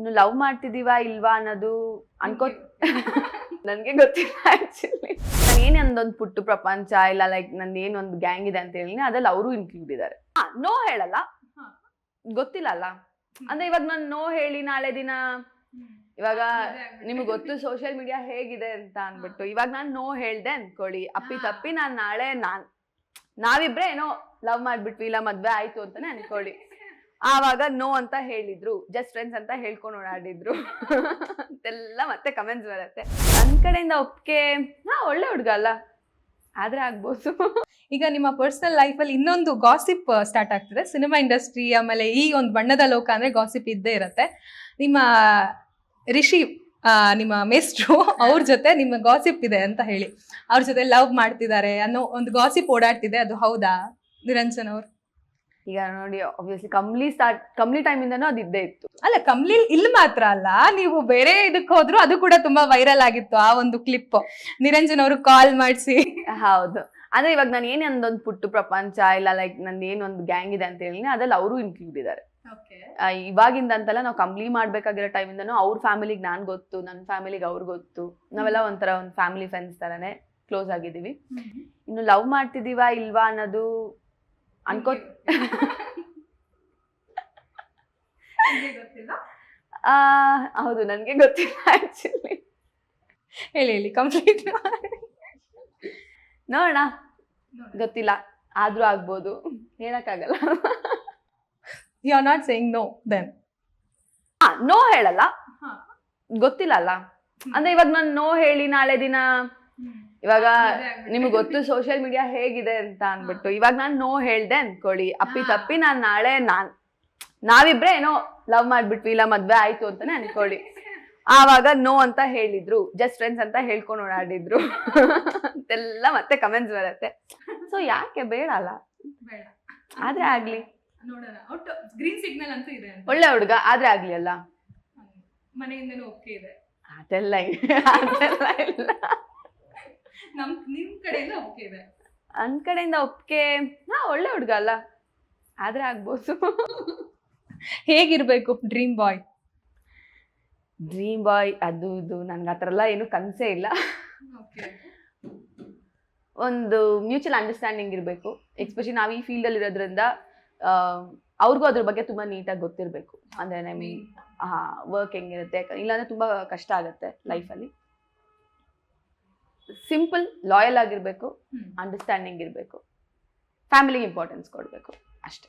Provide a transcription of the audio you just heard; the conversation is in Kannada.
ಇನ್ನು ಲವ್ ಮಾಡ್ತಿದೀವಾ ಇಲ್ವಾ ಅನ್ನೋದು ಅನ್ಕೋ ನನ್ಗೆ ಗೊತ್ತಿಲ್ಲ ಆಕ್ಚುಲಿ. ನಾನು ಏನೇ ಒಂದೊಂದು ಪುಟ್ಟು ಪ್ರಪಂಚ ಇಲ್ಲ ಲೈಕ್ ನಂದು ಏನೊಂದು ಗ್ಯಾಂಗ್ ಇದೆ ಅಂತ ಹೇಳಿ ಅದ್ರಲ್ಲಿ ಅವರು ಇನ್ಕ್ಲೂಡ್ ಇದ್ದಾರೆ. ನೋ ಹೇಳಲ್ಲ, ಗೊತ್ತಿಲ್ಲ ಅಲ್ಲ. ಅಂದ್ರೆ ಇವಾಗ ನಾನು ನೋ ಹೇಳಿ ನಾಳೆ ದಿನ ಇವಾಗ ನಿಮ್ಗೆ ಗೊತ್ತು ಸೋಷಿಯಲ್ ಮೀಡಿಯಾ ಹೇಗಿದೆ ಅಂತ ಅನ್ಬಿಟ್ಟು ಇವಾಗ ನಾನು ನೋ ಹೇಳ್ದೆ ಅನ್ಕೊಳ್ಳಿ, ಅಪ್ಪಿ ತಪ್ಪಿ ನಾನು ನಾಳೆ ನಾವಿಬ್ರೆ ಏನೋ ಲವ್ ಮಾಡ್ಬಿಟ್ವಿ ಇಲ್ಲ ಮದ್ವೆ ಆಯ್ತು ಅಂತಾನೆ ಅನ್ಕೊಳ್ಳಿ, ಆವಾಗ ನೋ ಅಂತ ಹೇಳಿದ್ರು, ಜಸ್ಟ್ ಫ್ರೆಂಡ್ಸ್ ಅಂತ ಹೇಳ್ಕೊಂಡು ಓಡಾಡಿದ್ರು ಅಂತೆಲ್ಲ ಮತ್ತೆ ಕಮೆಂಟ್ಸ್ ಬರುತ್ತೆ. ನನ್ ಕಡೆಯಿಂದ ಒಪ್ಪಿಗೆ ಒಳ್ಳೆ ಹುಡ್ಗ ಅಲ್ಲ, ಆದ್ರೆ ಆಗ್ಬೋದು. ಈಗ ನಿಮ್ಮ ಪರ್ಸನಲ್ ಲೈಫಲ್ಲಿ ಇನ್ನೊಂದು ಗಾಸಿಪ್ ಸ್ಟಾರ್ಟ್ ಆಗ್ತದೆ, ಸಿನಿಮಾ ಇಂಡಸ್ಟ್ರಿ ಆಮೇಲೆ ಈ ಒಂದು ಬಣ್ಣದ ಲೋಕ ಅಂದ್ರೆ ಗಾಸಿಪ್ ಇದ್ದೇ ಇರುತ್ತೆ. ನಿಮ್ಮ ರಿಷಿ ನಿಮ್ಮ ಮೇಸ್ಟ್ರು ಅವ್ರ ಜೊತೆ ನಿಮ್ಮ ಗಾಸಿಪ್ ಇದೆ ಅಂತ ಹೇಳಿ, ಅವ್ರ ಜೊತೆ ಲವ್ ಮಾಡ್ತಿದ್ದಾರೆ ಅನ್ನೋ ಒಂದು ಗಾಸಿಪ್ ಓಡಾಡ್ತಿದೆ, ಅದು ಹೌದಾ ನಿರಂಜನ್ ಅವ್ರು? ಈಗ ನೋಡಿ ಆಬ್ವಿಯಸ್ಲಿ ಕಂಪ್ಲಿ ಟೈಮ್ ಇಂದನೂ ಅದು ಇದ್ದೇ ಇತ್ತು. ಅಲ್ಲ ಕಂಪ್ಲಿ ಇಲ್ಲಿ ಮಾತ್ರ ಅಲ್ಲ, ನೀವು ಬೇರೆ ಇದಕ್ಕೆ ಹೋದ್ರು ಅದು ಕೂಡ ತುಂಬಾ ವೈರಲ್ ಆಗಿತ್ತು ಆ ಒಂದು ಕ್ಲಿಪ್, ನಿರಂಜನ್ ಅವರು ಕಾಲ್ ಮಾಡಿಸಿ. ಹೌದು, ಅಂದ್ರೆ ಇವಾಗ ನಾನು ಏನೇ ಒಂದೊಂದು ಪುಟ್ಟು ಪ್ರಪಂಚ ಇಲ್ಲ ಲೈಕ್ ನಂದು ಏನೊಂದು ಗ್ಯಾಂಗ್ ಇದೆ ಅಂತ ಹೇಳಿ ಅದ್ರಲ್ಲಿ ಅವರು ಇನ್ಕ್ಲೂಡ್ ಇದ್ದಾರೆ. ಇವಾಗಿಂದ ಅಂತಲ್ಲ, ನಾವು ಕಂಪ್ಲೀಟ್ ಮಾಡ್ಬೇಕಾಗಿರೋ ಟೈಮಿಂದನೂ ಅವ್ರ ಫ್ಯಾಮಿಲಿಗೆ ನಾನ್ ಗೊತ್ತು, ನನ್ನ ಫ್ಯಾಮಿಲಿಗೆ ಅವ್ರು ಗೊತ್ತು, ನಾವೆಲ್ಲ ಒಂಥರ ಒಂದು ಫ್ಯಾಮಿಲಿ ಫ್ರೆಂಡ್ಸ್ ತರಾನೇ ಕ್ಲೋಸ್ ಆಗಿದ್ದೀವಿ. ಇನ್ನು ಲವ್ ಮಾಡ್ತಿದೀವಾ ಇಲ್ವಾ ಅನ್ನೋದು ಅನ್ಕೋ ಹೌದು, ನನ್ಗೆ ಗೊತ್ತಿಲ್ಲ ಆಕ್ಚುಲಿ. ಹೇಳಿ ಕಂಪ್ಲೀಟ್ ನೋಡೋಣ, ಗೊತ್ತಿಲ್ಲ, ಆದ್ರೂ ಆಗ್ಬೋದು, ಹೇಳಕ್ಕಾಗಲ್ಲ. You are not saying no then? No ಹೇಳಲ್ಲ, ಗೊತ್ತಿಲ್ಲ ಅಲ್ಲ. ಅಂದ್ರೆ ಇವಾಗ ನಾನು ನೋ ಹೇಳಿ ನಾಳೆ ದಿನ ಇವಾಗ ನಿಮ್ಗೆ ಗೊತ್ತು ಸೋಷಿಯಲ್ ಮೀಡಿಯಾ ಹೇಗಿದೆ ಅಂತ ಅನ್ಬಿಟ್ಟು ಇವಾಗ ನಾನು ನೋ ಹೇಳ್ದೆ ಅನ್ಕೊಳ್ಳಿ, ಅಪ್ಪಿ ತಪ್ಪಿ ನಾನು ನಾಳೆ ನಾವಿಬ್ರೆ ಏನೋ ಲವ್ ಮಾಡ್ಬಿಟ್ವಿ ಇಲ್ಲ ಮದ್ವೆ ಆಯ್ತು ಅಂತಾನೆ ಅನ್ಕೊಳ್ಳಿ, ಆವಾಗ ನೋ ಅಂತ ಹೇಳಿದ್ರು, ಜಸ್ಟ್ ಫ್ರೆಂಡ್ಸ್ ಅಂತ ಹೇಳ್ಕೊಂಡು ಓಡಾಡಿದ್ರು ಅಂತೆಲ್ಲ ಮತ್ತೆ ಕಮೆಂಟ್ಸ್ ಬರುತ್ತೆ. ಸೊ ಯಾಕೆ ಬೇಡ ಅಲ್ಲ, ಆದ್ರೆ ಆಗ್ಲಿ, ನೋಡೋಣ. ಒಟ್ಟು ಗ್ರೀನ್ ಸಿಗ್ನಲ್ ಅಂತೂ ಇದೆ, ಒಳ್ಳೆ ಹುಡುಗ ಆದ್ರೆ ಆಗ್ಲಿ ಅಲ್ಲ, ಮನೆಯಿಂದನೂ ಓಕೆ ಇದೆ, ಅದೆಲ್ಲ ಇಲ್ಲ. ನಿಮ್ ಕಡೆಯಿಂದ ಓಕೆ ಇದೆ, ನನ್ ಕಡೆಯಿಂದ ಒಪ್ಪಿಗೆ ಒಳ್ಳೆ ಹುಡುಗ ಅಲ್ಲ, ಆದ್ರೆ ಆಗ್ಬೋದು. ಹೇಗಿರ್ಬೇಕು ಡ್ರೀಮ್ ಬಾಯ್? ಡ್ರೀಮ್ ಬಾಯ್ ಅದು ಇದು ನನ್ಗೆ ಆ ಥರ ಎಲ್ಲ ಏನು ಕನಸೇ ಇಲ್ಲ. ಒಂದು ಮ್ಯೂಚುವಲ್ ಅಂಡರ್ಸ್ಟ್ಯಾಂಡಿಂಗ್ ಇರಬೇಕು, ಎಕ್ಸ್ಪೆಷಲಿ ನಾವು ಈ ಫೀಲ್ಡಲ್ಲಿ ಇರೋದ್ರಿಂದ ಅವ್ರಿಗೂ ಅದ್ರ ಬಗ್ಗೆ ತುಂಬ ನೀಟಾಗಿ ಗೊತ್ತಿರಬೇಕು. ಅಂದರೆ ವರ್ಕ್ ಹೆಂಗಿರುತ್ತೆ, ಇಲ್ಲಾಂದರೆ ತುಂಬ ಕಷ್ಟ ಆಗುತ್ತೆ ಲೈಫಲ್ಲಿ. ಸಿಂಪಲ್ ಲಾಯಲ್ ಆಗಿರಬೇಕು, ಅಂಡರ್ಸ್ಟ್ಯಾಂಡಿಂಗ್ ಇರಬೇಕು, ಫ್ಯಾಮಿಲಿಗೆ ಇಂಪಾರ್ಟೆನ್ಸ್ ಕೊಡಬೇಕು, ಅಷ್ಟೇ.